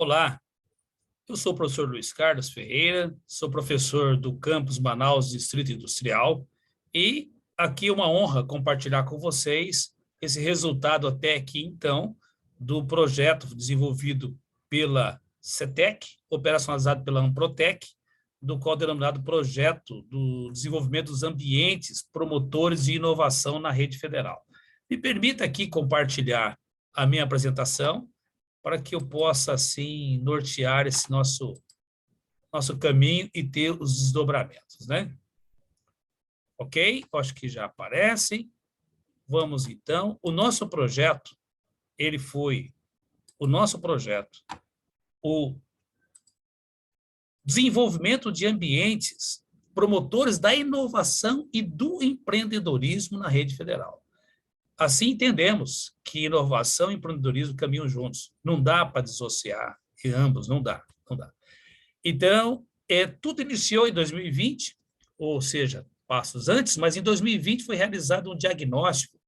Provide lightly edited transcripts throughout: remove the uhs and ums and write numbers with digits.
Olá, eu sou o professor Luiz Carlos Ferreira, sou professor do campus Manaus Distrito Industrial e aqui é uma honra compartilhar com vocês esse resultado até aqui, então, do projeto desenvolvido pela CETEC, operacionalizado pela Amprotec, do qual é denominado Projeto do Desenvolvimento dos Ambientes Promotores de Inovação na Rede Federal. Me permita aqui compartilhar a minha apresentação, para que eu possa, assim, nortear esse nosso caminho e ter os desdobramentos, né? Ok? Acho que já aparecem. Vamos, então. O nosso projeto, o desenvolvimento de ambientes promotores da inovação e do empreendedorismo na rede federal. Assim, entendemos que inovação e empreendedorismo caminham juntos. Não dá para dissociar ambos, não dá. Então, tudo iniciou em 2020, ou seja, passos antes, mas em 2020 foi realizado um diagnóstico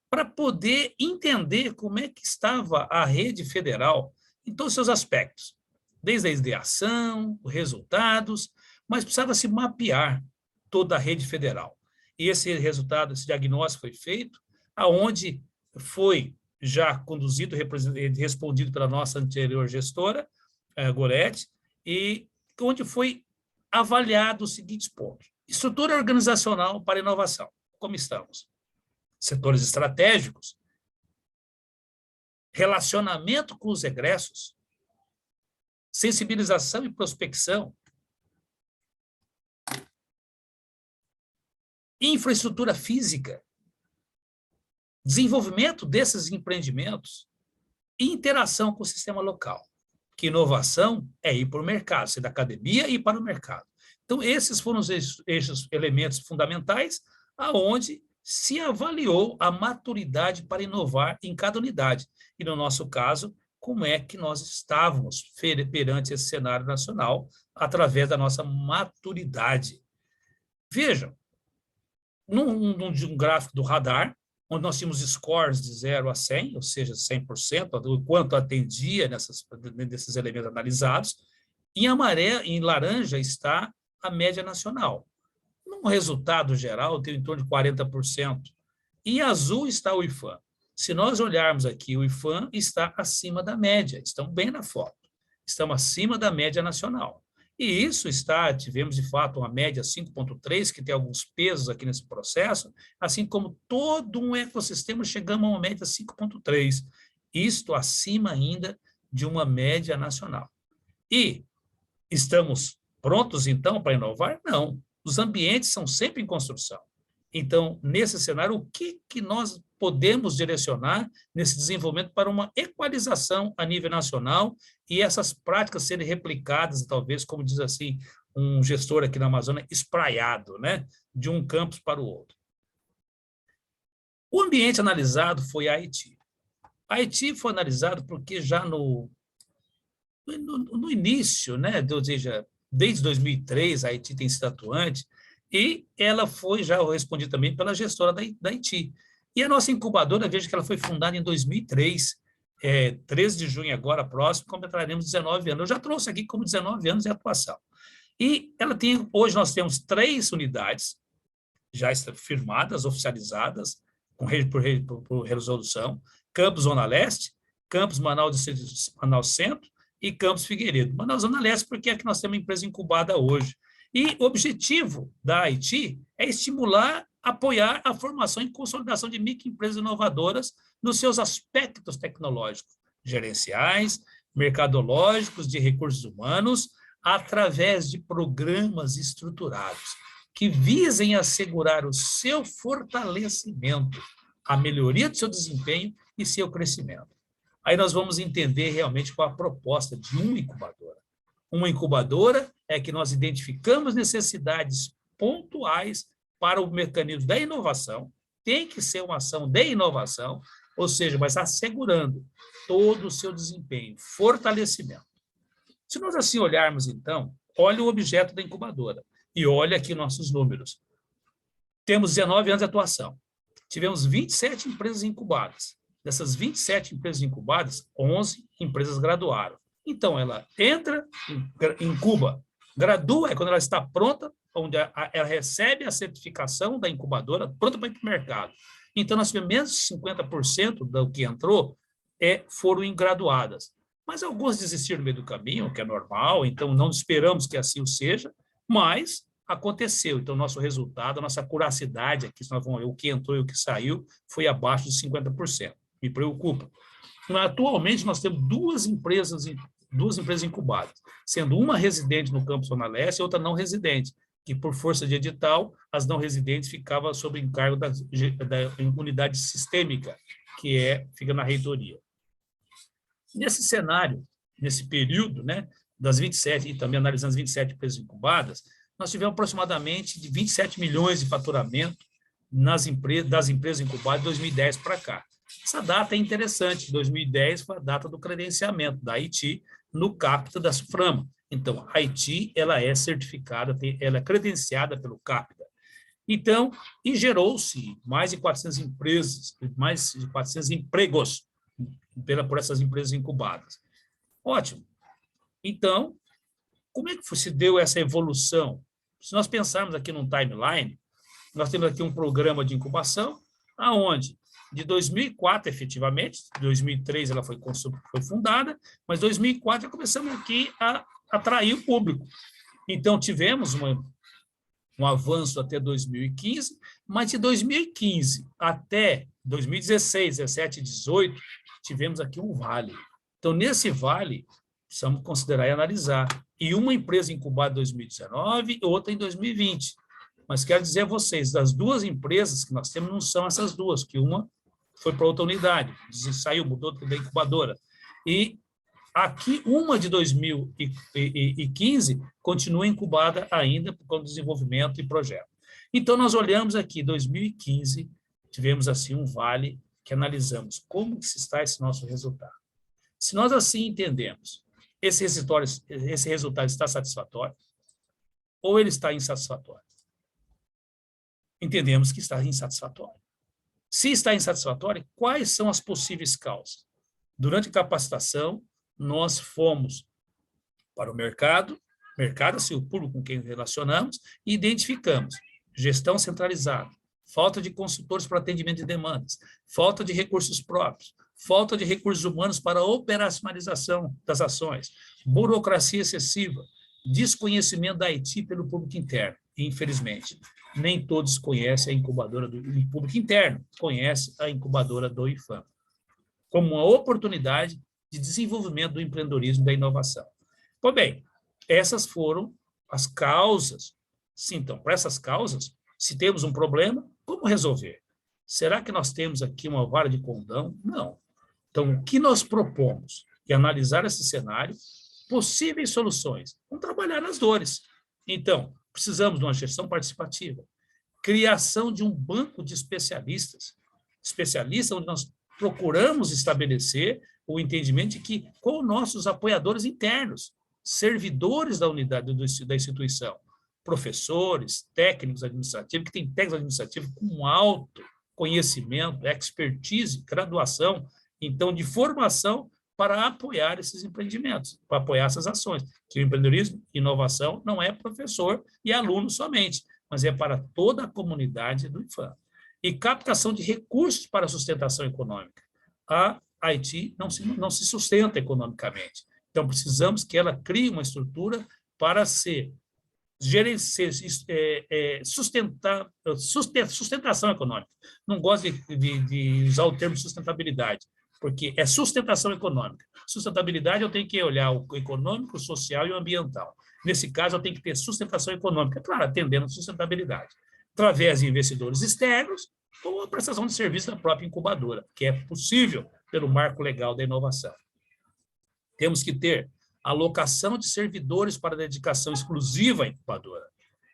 para poder entender como é que estava a rede federal em todos os seus aspectos, desde a ideação, os resultados, mas precisava se mapear toda a rede federal. E esse resultado, esse diagnóstico foi feito, aonde foi já conduzido, respondido pela nossa anterior gestora, Gorete, e onde foi avaliado os seguintes pontos. Estrutura organizacional para inovação, como estamos? Setores estratégicos, relacionamento com os egressos, sensibilização e prospecção, infraestrutura física, desenvolvimento desses empreendimentos e interação com o sistema local. Que inovação é ir para o mercado, ser da academia e ir para o mercado. Então, esses foram os elementos fundamentais aonde se avaliou a maturidade para inovar em cada unidade. E, no nosso caso, como é que nós estávamos perante esse cenário nacional através da nossa maturidade. Vejam, num gráfico do radar, onde nós tínhamos scores de 0 a 100, ou seja, 100%, o quanto atendia nesses elementos analisados. Em laranja está a média nacional. No resultado geral, tem em torno de 40%. Em azul está o IFAM. Se nós olharmos aqui, o IFAM está acima da média, estamos bem na foto, estamos acima da média nacional. E isso tivemos de fato uma média 5,3, que tem alguns pesos aqui nesse processo, assim como todo um ecossistema, chegamos a uma média 5,3, isto acima ainda de uma média nacional. E estamos prontos, então, para inovar? Não. Os ambientes são sempre em construção. Então, nesse cenário, o que nós podemos direcionar nesse desenvolvimento para uma equalização a nível nacional e essas práticas serem replicadas, talvez, como diz assim, um gestor aqui na Amazônia, espraiado, né, de um campus para o outro. O ambiente analisado foi a Haiti. A Haiti foi analisado porque já no início, né, ou seja, desde 2003, a Haiti tem sido atuante, e ela foi já respondida também pela gestora da Haiti. E a nossa incubadora, veja que ela foi fundada em 2003, 13 de junho agora, próximo, completaremos 19 anos. Eu já trouxe aqui como 19 anos de atuação. E hoje nós temos 3 unidades já firmadas, oficializadas, por resolução, Campus Zona Leste, Campus Manaus Centro e Campus Figueiredo. Manaus Zona Leste, porque é que nós temos uma empresa incubada hoje. E o objetivo da Haiti é estimular, apoiar a formação e consolidação de microempresas inovadoras nos seus aspectos tecnológicos, gerenciais, mercadológicos, de recursos humanos, através de programas estruturados que visem assegurar o seu fortalecimento, a melhoria do seu desempenho e seu crescimento. Aí nós vamos entender realmente qual a proposta de uma incubadora. Uma incubadora é que nós identificamos necessidades pontuais para o mecanismo da inovação, tem que ser uma ação de inovação, ou seja, mas assegurando todo o seu desempenho, fortalecimento. Se nós assim olharmos, então, olha o objeto da incubadora e olha aqui nossos números. Temos 19 anos de atuação, tivemos 27 empresas incubadas. Dessas 27 empresas incubadas, 11 empresas graduaram. Então, ela entra, incuba, gradua, é quando ela está pronta, onde ela recebe a certificação da incubadora, pronta para ir para o mercado. Então, nós tivemos menos de 50% do que entrou foram graduadas. Mas alguns desistiram no meio do caminho, o que é normal, então não esperamos que assim o seja, mas aconteceu. Então, nosso resultado, a nossa curacidade aqui, se nós vamos ver o que entrou e o que saiu, foi abaixo de 50%. Me preocupa. Atualmente, nós temos duas empresas incubadas, sendo uma residente no campus Zona Leste e outra não residente, que, por força de edital, as não residentes ficavam sob encargo da unidade sistêmica, que fica na reitoria. Nesse cenário, nesse período, né, das 27, e também analisando as 27 empresas incubadas, nós tivemos aproximadamente de 27 milhões de faturamento das empresas incubadas de 2010 para cá. Essa data é interessante, 2010 foi a data do credenciamento da Haiti no CAPTA da SUFRAMA. Então, a Haiti, ela é certificada, ela é credenciada pelo CAPTA. Então, e gerou-se mais de 400 empresas, mais de 400 empregos por essas empresas incubadas. Ótimo. Então, como é que se deu essa evolução? Se nós pensarmos aqui num timeline, nós temos aqui um programa de incubação, aonde de 2004, efetivamente, 2003 ela foi fundada, mas 2004 já começamos aqui a atrair o público. Então, tivemos um avanço até 2015, mas de 2015 até 2016, 17, 18, tivemos aqui um vale. Então, nesse vale, precisamos considerar e analisar. E uma empresa incubada em 2019 e outra em 2020. Mas quero dizer a vocês, das duas empresas que nós temos, não são essas duas, que uma foi para outra unidade, saiu, mudou da incubadora. E aqui, uma de 2015 continua incubada ainda por conta do desenvolvimento e projeto. Então, nós olhamos aqui, 2015, tivemos assim um vale que analisamos como se está esse nosso resultado. Se nós assim entendemos, esse resultado está satisfatório ou ele está insatisfatório? Entendemos que está insatisfatório. Se está insatisfatório, quais são as possíveis causas? Durante a capacitação, nós fomos para o mercado, assim, o público com quem relacionamos, e identificamos gestão centralizada, falta de consultores para atendimento de demandas, falta de recursos próprios, falta de recursos humanos para operacionalização das ações, burocracia excessiva, desconhecimento da Haiti pelo público interno. E, infelizmente, nem todos conhecem a incubadora do público interno, conhece a incubadora do IFAM, como uma oportunidade de desenvolvimento do empreendedorismo e da inovação. Pois bem, essas foram as causas. Sim, então, para essas causas, se temos um problema, como resolver? Será que nós temos aqui uma vara de condão? Não. Então, o que nós propomos é analisar esse cenário, possíveis soluções. Vamos trabalhar nas dores. Então, precisamos de uma gestão participativa, criação de um banco de especialistas onde nós procuramos estabelecer o entendimento de que com nossos apoiadores internos, servidores da unidade da instituição, professores, técnicos administrativos, que têm técnicos administrativos com alto conhecimento, expertise, graduação, então, de formação para apoiar esses empreendimentos, para apoiar essas ações. Que o empreendedorismo, inovação, não é professor e aluno somente, mas é para toda a comunidade do IFAM. E captação de recursos para a sustentação econômica. A Haiti não se sustenta economicamente. Então, precisamos que ela crie uma estrutura para sustentação econômica. Não gosto de usar o termo sustentabilidade, porque é sustentação econômica. Sustentabilidade, eu tenho que olhar o econômico, o social e o ambiental. Nesse caso, eu tenho que ter sustentação econômica, claro, atendendo a sustentabilidade, através de investidores externos ou a prestação de serviço da própria incubadora, que é possível pelo marco legal da inovação. Temos que ter alocação de servidores para dedicação exclusiva à incubadora.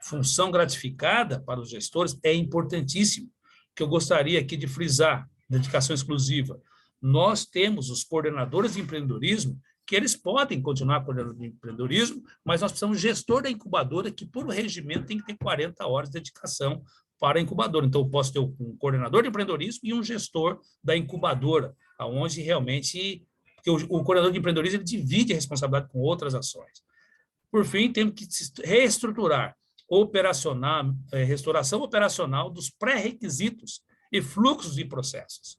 Função gratificada para os gestores é importantíssimo, que eu gostaria aqui de frisar, dedicação exclusiva. Nós temos os coordenadores de empreendedorismo, que eles podem continuar coordenando de empreendedorismo, mas nós precisamos de gestor da incubadora, que por regimento tem que ter 40 horas de dedicação para a incubadora. Então, eu posso ter um coordenador de empreendedorismo e um gestor da incubadora, onde realmente porque o coordenador de empreendedorismo ele divide a responsabilidade com outras ações. Por fim, temos que reestruturar restauração operacional dos pré-requisitos e fluxos de processos.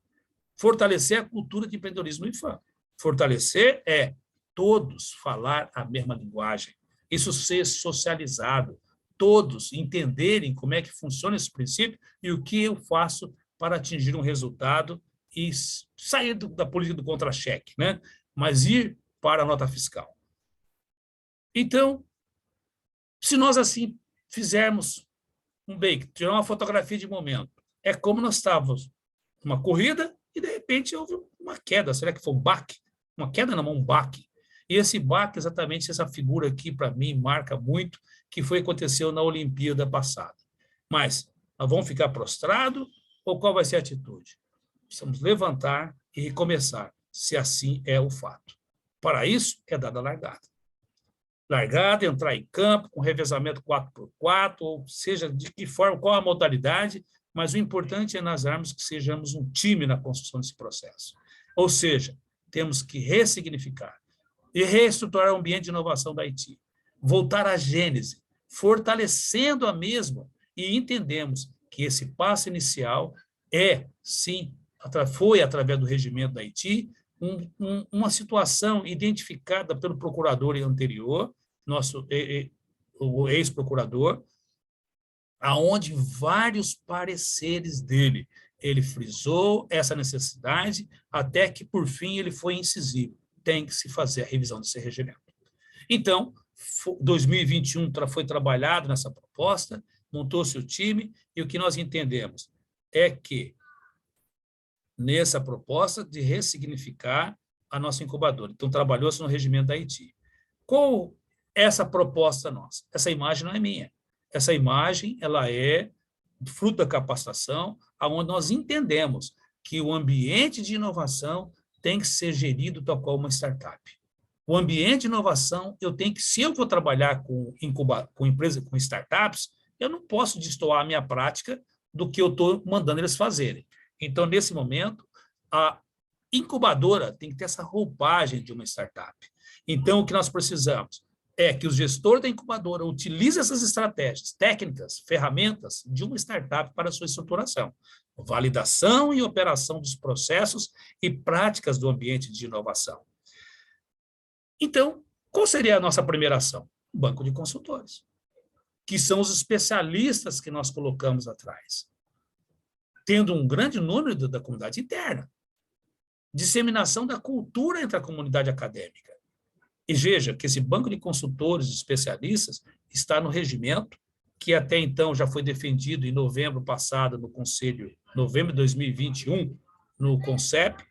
Fortalecer a cultura de empreendedorismo no IPHAN. Fortalecer é todos falar a mesma linguagem, isso ser socializado, todos entenderem como é que funciona esse princípio e o que eu faço para atingir um resultado e sair da política do contra-cheque, né? Mas ir para a nota fiscal. Então, se nós assim fizermos um bake, tirar uma fotografia de momento, é como nós estávamos numa corrida e, de repente, houve uma queda. Será que foi um baque? Uma queda, não, um baque. E esse baque, exatamente essa figura aqui, para mim, marca muito, que foi aconteceu na Olimpíada passada. Mas nós vamos ficar prostrados ou qual vai ser a atitude? Precisamos levantar e recomeçar, se assim é o fato. Para isso, é dada a largada. Largada, entrar em campo, com revezamento 4x4, ou seja, de que forma, qual a modalidade, mas o importante é nós armos que sejamos um time na construção desse processo. Ou seja, temos que ressignificar e reestruturar o ambiente de inovação da IT, voltar à gênese, fortalecendo a mesma, e entendemos que esse passo inicial é, sim, foi através do regimento da IT, uma situação identificada pelo procurador anterior, o ex-procurador, aonde vários pareceres dele, ele frisou essa necessidade, até que, por fim, ele foi incisivo. Tem que se fazer a revisão desse regimento. Então, 2021 foi trabalhado nessa proposta, montou-se o time, e o que nós entendemos é que, nessa proposta de ressignificar a nossa incubadora. Então, trabalhou-se no regimento da IT. Qual essa proposta nossa? Essa imagem não é minha. Essa imagem ela é fruto da capacitação, onde nós entendemos que o ambiente de inovação tem que ser gerido tal qual uma startup. O ambiente de inovação, se eu vou trabalhar com empresas, com startups, eu não posso destoar a minha prática do que eu estou mandando eles fazerem. Então, nesse momento, a incubadora tem que ter essa roupagem de uma startup. Então, o que nós precisamos é que o gestor da incubadora utilize essas estratégias, técnicas, ferramentas de uma startup para a sua estruturação. Validação e operação dos processos e práticas do ambiente de inovação. Então, qual seria a nossa primeira ação? O banco de consultores, que são os especialistas que nós colocamos atrás, tendo um grande número da comunidade interna, disseminação da cultura entre a comunidade acadêmica. E veja que esse banco de consultores especialistas está no regimento, que até então já foi defendido em novembro passado no Conselho, novembro de 2021, no CONCEP,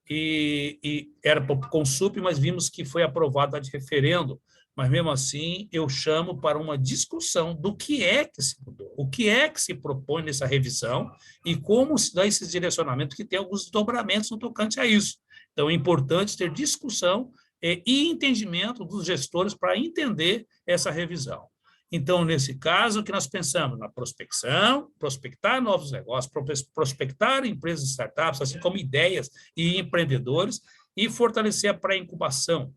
e era para o CONSUP, mas vimos que foi aprovado a de referendo. Mas, mesmo assim, eu chamo para uma discussão do que é que se mudou, o que é que se propõe nessa revisão e como se dá esse direcionamento, que tem alguns desdobramentos no tocante a isso. Então, é importante ter discussão e entendimento dos gestores para entender essa revisão. Então, nesse caso, o que nós pensamos? Na prospecção, prospectar novos negócios, prospectar empresas e startups, assim como ideias e empreendedores, e fortalecer a pré-incubação,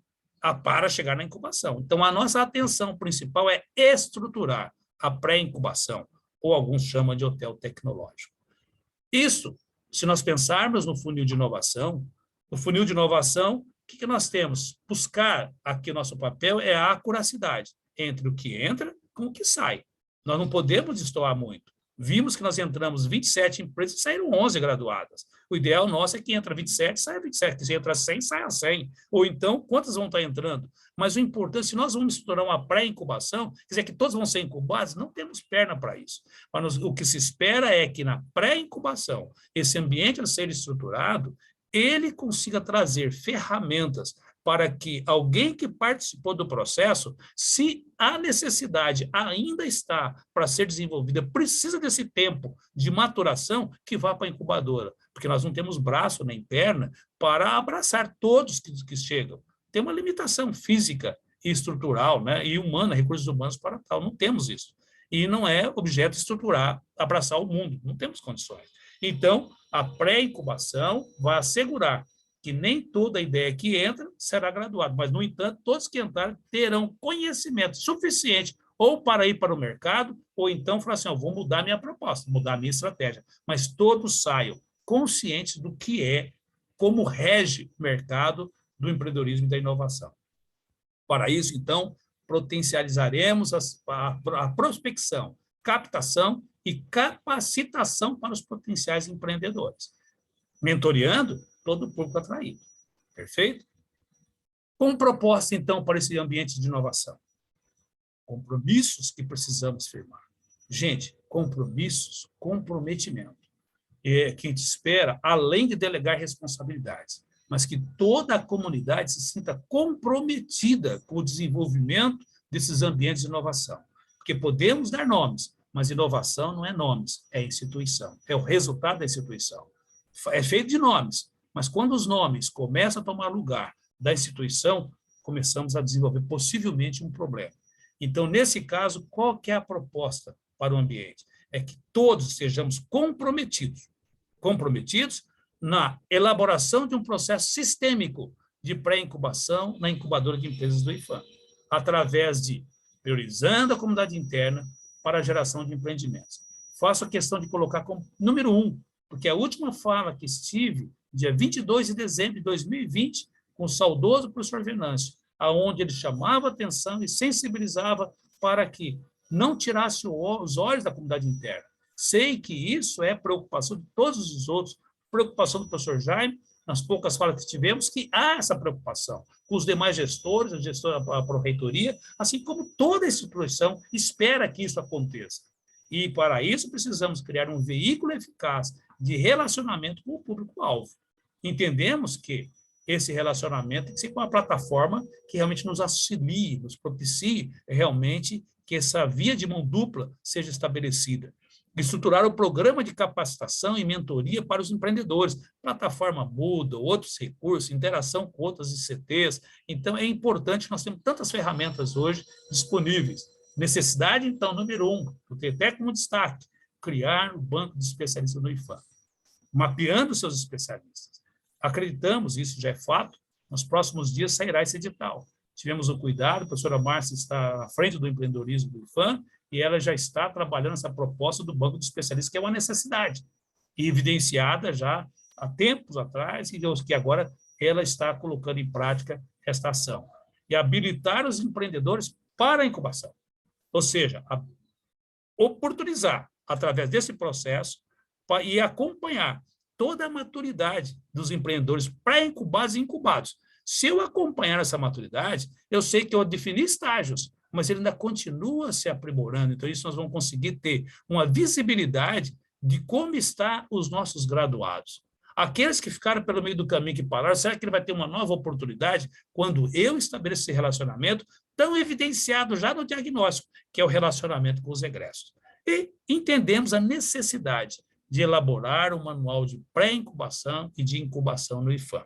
para chegar na incubação. Então, a nossa atenção principal é estruturar a pré-incubação, ou alguns chamam de hotel tecnológico. Isso, se nós pensarmos no funil de inovação, o que nós temos? Buscar, aqui nosso papel, é a acuracidade entre o que entra com o que sai. Nós não podemos destoar muito. Vimos que nós entramos 27 empresas e saíram 11 graduadas. O ideal nosso é que entra 27, saia 27. Se entra 100, saia 100. Ou então, quantas vão estar entrando? Mas o importante, se nós vamos estudar uma pré-incubação, quer dizer que todos vão ser incubados, não temos perna para isso. Mas o que se espera é que na pré-incubação, esse ambiente a ser estruturado, ele consiga trazer ferramentas para que alguém que participou do processo, se a necessidade ainda está para ser desenvolvida, precisa desse tempo de maturação, que vá para a incubadora, porque nós não temos braço nem perna para abraçar todos que chegam. Tem uma limitação física e estrutural, né, e humana, recursos humanos para tal, não temos isso. E não é objeto estruturar, abraçar o mundo, não temos condições. Então, a pré-incubação vai assegurar que nem toda ideia que entra será graduada, mas, no entanto, todos que entrarem terão conhecimento suficiente ou para ir para o mercado, ou então falar assim, vou mudar minha proposta, mudar minha estratégia, mas todos saiam conscientes do que é, como rege o mercado do empreendedorismo e da inovação. Para isso, então, potencializaremos a prospecção, captação e capacitação para os potenciais empreendedores, mentoreando todo o público atraído. Perfeito? Com proposta, então, para esse ambiente de inovação. Compromissos que precisamos firmar. Gente, compromissos, comprometimento. Que a gente espera, além de delegar responsabilidades, mas que toda a comunidade se sinta comprometida com o desenvolvimento desses ambientes de inovação. Porque podemos dar nomes, mas inovação não é nomes, é instituição, é o resultado da instituição. É feito de nomes, mas quando os nomes começam a tomar lugar da instituição, começamos a desenvolver possivelmente um problema. Então, nesse caso, qual que é a proposta para o ambiente? É que todos sejamos comprometidos na elaboração de um processo sistêmico de pré-incubação na incubadora de empresas do IFAM, através de priorizando a comunidade interna para a geração de empreendimentos. Faço a questão de colocar como número 1, porque a última fala que estive, dia 22 de dezembro de 2020, com o saudoso professor Venâncio, aonde ele chamava atenção e sensibilizava para que não tirasse os olhos da comunidade interna. Sei que isso é preocupação de todos os outros, preocupação do professor Jaime, nas poucas falas que tivemos, que há essa preocupação com os demais gestores, a pró-reitoria, assim como toda a instituição espera que isso aconteça. E, para isso, precisamos criar um veículo eficaz de relacionamento com o público-alvo. Entendemos que esse relacionamento tem que ser com uma plataforma que realmente nos auxilie, nos propicie realmente que essa via de mão dupla seja estabelecida. Estruturar o programa de capacitação e mentoria para os empreendedores, plataforma Moodle, outros recursos, interação com outras ICTs. Então, é importante, nós temos tantas ferramentas hoje disponíveis. Necessidade, então, número 1, eu tenho até como destaque, criar um banco de especialistas no IFAM, mapeando seus especialistas. Acreditamos, isso já é fato, nos próximos dias sairá esse edital. Tivemos o cuidado, a professora Márcia está à frente do empreendedorismo do IFAM, e ela já está trabalhando essa proposta do banco de especialistas, que é uma necessidade, e evidenciada já há tempos atrás, e que agora ela está colocando em prática esta ação. E habilitar os empreendedores para a incubação. Ou seja, oportunizar, através desse processo, e acompanhar toda a maturidade dos empreendedores pré-incubados e incubados. Se eu acompanhar essa maturidade, eu sei que eu defini estágios, mas ele ainda continua se aprimorando. Então, isso nós vamos conseguir ter uma visibilidade de como estão os nossos graduados. Aqueles que ficaram pelo meio do caminho, que pararam, será que ele vai ter uma nova oportunidade quando eu estabeleço esse relacionamento tão evidenciado já no diagnóstico, que é o relacionamento com os egressos? E entendemos a necessidade de elaborar um manual de pré-incubação e de incubação no IFAM.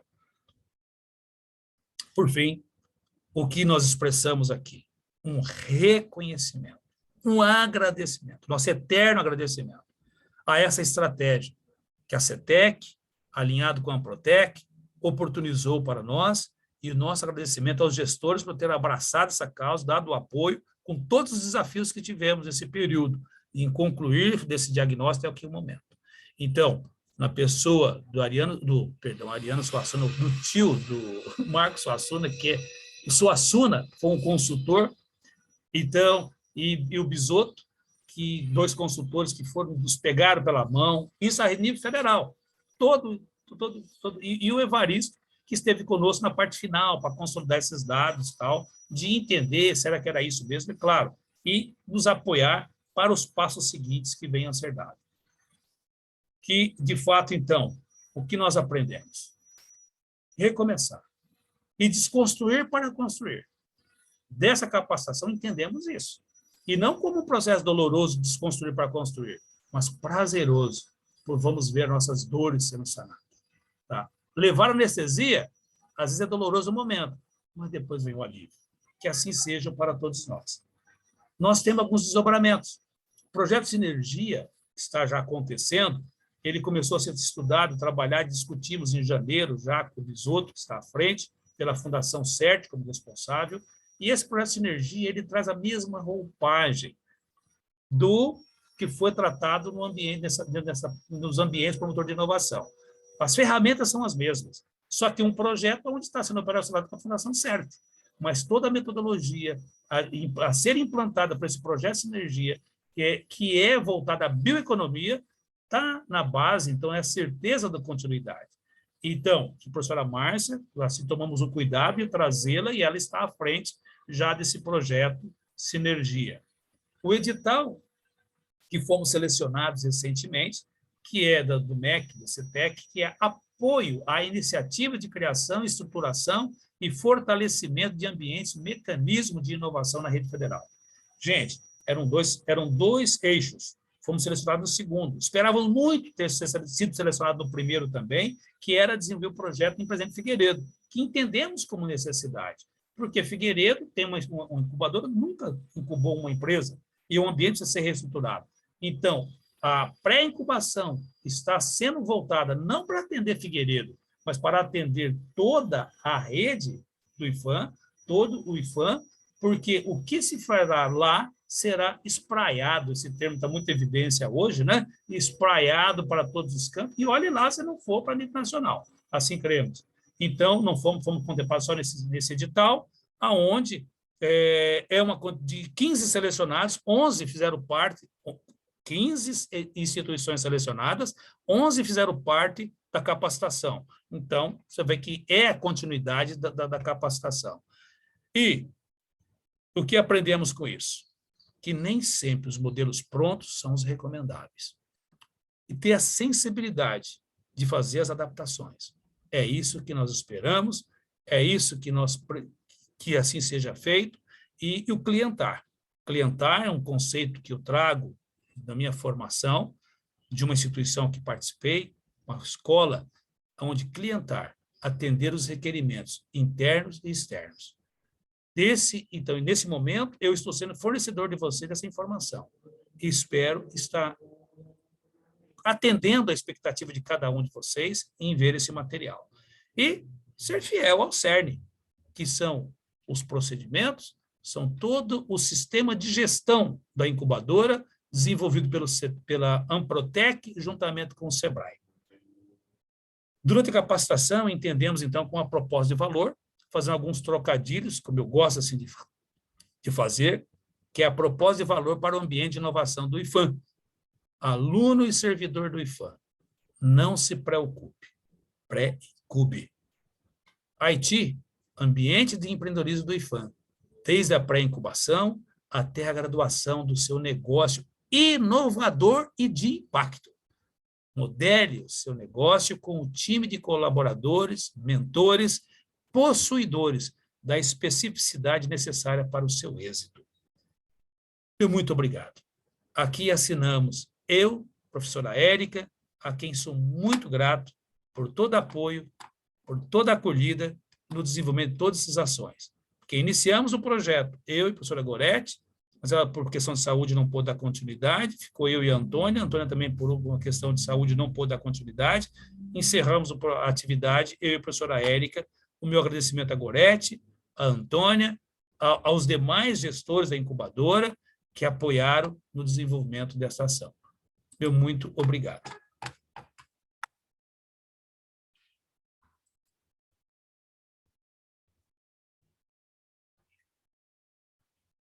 Por fim, o que nós expressamos aqui? Um reconhecimento, um agradecimento, nosso eterno agradecimento a essa estratégia que a CETEC, alinhado com a Protec, oportunizou para nós, e o nosso agradecimento aos gestores por ter abraçado essa causa, dado o apoio com todos os desafios que tivemos nesse período, em concluir desse diagnóstico até aqui o momento. Então, na pessoa do Ariano Suassuna, do tio do Marcos Suassuna, que é o Suassuna, foi um consultor, então, e o Bisotto, que dois consultores que nos pegaram pela mão, isso a nível federal, e o Evaristo, que esteve conosco na parte final, para consolidar esses dados, tal, de entender, será que era isso mesmo, e claro, e nos apoiar para os passos seguintes que venham a ser dados. Que, de fato, então, o que nós aprendemos? Recomeçar. E desconstruir para construir. Dessa capacitação, entendemos isso. E não como um processo doloroso de desconstruir para construir, mas prazeroso, por vamos ver nossas dores sendo sanadas. Tá? Levar anestesia, às vezes é doloroso no momento, mas depois vem o alívio. Que assim seja para todos nós. Nós temos alguns desdobramentos. O projeto Sinergia está já acontecendo, ele começou a ser estudado, trabalhado, discutimos em janeiro, já com o Bisotto, que está à frente, pela Fundação CERT como responsável, e esse projeto de sinergia ele traz a mesma roupagem do que foi tratado no ambiente, nos ambientes promotor de inovação. As ferramentas são as mesmas, só que um projeto onde está sendo operacionado com a Fundação CERT, mas toda a metodologia a ser implantada para esse projeto de sinergia, que é voltada à bioeconomia, está na base, então é a certeza da continuidade. Então, a professora Márcia, assim tomamos o cuidado de trazê-la e ela está à frente já desse projeto Sinergia. O edital que fomos selecionados recentemente, que é do MEC, do CETEC, que é apoio à iniciativa de criação, estruturação e fortalecimento de ambientes, mecanismos de inovação na rede federal. Gente, eram dois eixos. Fomos selecionados no segundo. Esperávamos muito ter sido selecionado no primeiro também, que era desenvolver o projeto em Presidente Figueiredo, que entendemos como necessidade, porque Figueiredo tem uma incubadora, nunca incubou uma empresa, e o ambiente precisa ser reestruturado. Então, a pré-incubação está sendo voltada não para atender Figueiredo, mas para atender toda a rede do IPHAN, todo o IPHAN, porque o que se fará lá será espraiado, esse termo está muito em evidência hoje, né? Espraiado para todos os campos, e olhe lá se não for para nível nacional, assim cremos. Então, não fomos contemplados só nesse edital, aonde uma de 15 selecionados, 11 fizeram parte, 15 instituições selecionadas, 11 fizeram parte da capacitação. Então, você vê que é a continuidade da capacitação. E o que aprendemos com isso? Que nem sempre os modelos prontos são os recomendáveis. E ter a sensibilidade de fazer as adaptações. É isso que nós esperamos, é isso que assim seja feito, e o clientar. Clientar é um conceito que eu trago da minha formação, de uma instituição que participei, uma escola, onde clientar, atender os requerimentos internos e externos. Então, nesse momento, eu estou sendo fornecedor de você dessa informação. E espero estar atendendo a expectativa de cada um de vocês em ver esse material. E ser fiel ao CERN, que são os procedimentos, são todo o sistema de gestão da incubadora, desenvolvido pela Amprotec, juntamente com o SEBRAE. Durante a capacitação, entendemos, então, com a proposta de valor, fazendo alguns trocadilhos, como eu gosto assim, de fazer, que é a proposta de valor para o ambiente de inovação do IPHAN. Aluno e servidor do IPHAN, não se preocupe, pré-incube. IT, ambiente de empreendedorismo do IPHAN, desde a pré-incubação até a graduação do seu negócio inovador e de impacto. Modele o seu negócio com o time de colaboradores, mentores, possuidores da especificidade necessária para o seu êxito. Muito obrigado. Aqui assinamos eu, professora Érica, a quem sou muito grato por todo apoio, por toda a acolhida no desenvolvimento de todas essas ações. Porque iniciamos o projeto, eu e a professora Goretti, mas ela, por questão de saúde, não pôde dar continuidade, ficou eu e a Antônia também, por uma questão de saúde, não pôde dar continuidade, encerramos a atividade, eu e a professora Érica. O meu agradecimento à Goretti, à Antônia, aos demais gestores da incubadora que apoiaram no desenvolvimento dessa ação. Meu muito obrigado.